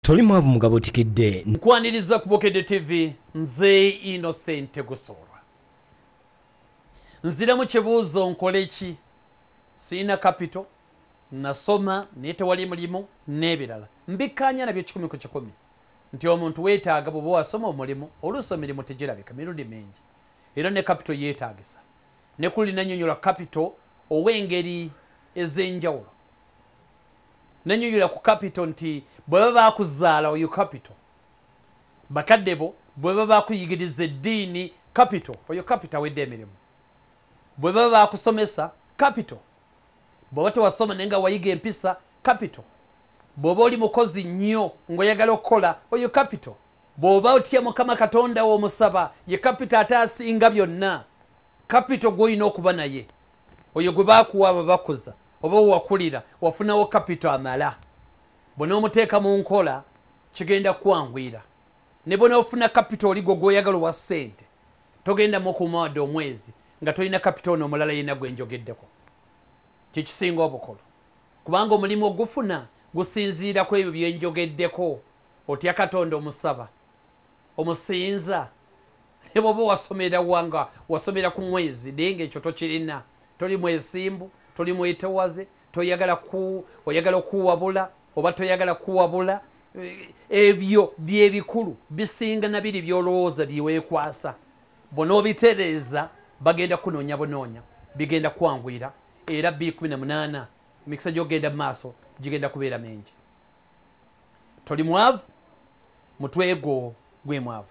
Toli Mwavu mu Agabuutikidde. Nkwaniriza ku Bukedde TV nze Innocent Tegusuulwa. Nziramu kibuuzo nkole ki? Sina Kapito, nasoma naye tewali mulimu n'ebirala. Mbikkaanya nabyo 10 ku 10. Nti omuntu weetaaga bw'oba wasoma omulimu oluusi emirimu tegirabika mirundi mingi. Era ne Kapito yeetaagisa. Ne kuli nannyonnyola Kapito ow'engeri ez'enjawulo. Nannyonnyola ku Kapito nti bwe baba bakuzaala oyo Kapito. Bakadde bo bwe baba bakuyigiriza eddiini Kapito, oyo Kapito awedde emirimu. Bwe baba bakusomesa Kapito. Bw'oba tewasoma naye nga wayiga empisa Kapito. Bw'oba oli mukozi nnyo ng'oyagala okukola oyo Kapito. Bw'oba otya Mukama Katonda w'omusaba ye Kapito ate asinga byonna. Kapito gw'olina okuba naye. Oyo gwe baakuwa ababakuza oba wakulira wafunawo Kapito amala. Bw'onoomuteeka mu nkola kigenda kwangwira. Ne bw'onoofuna Kapito oli gw'oyagala owa ssente togenda mu kumuwadde omwezi nga tolina Kapito ono omulala yenna gwe njogeddeko. Kikisinga obukulu. Kubanga omulimu ogufuna gusinziira ku ebyo bye njogeddeko. Otya Katonda omusaba, omusinza. Ne bw'oba wasomera wanga wasomera ku mwezi naye ng'ekyo tokirina. Toli mwesimbu, toli mwetowaze, oyagala okuwabula oba toyagala kuwabula. Ebyo bye bikulu bisinga na biri by'olowooza byeweekwasa. Bw'onoobitereeza bagenda kunoonya bunoonya, bigenda kwangwira. Era 2018 emikisa gy'ogenda mu maaso gigenda kubeera mingi. Toli mwavu, mutwe gwo gwe mwavu.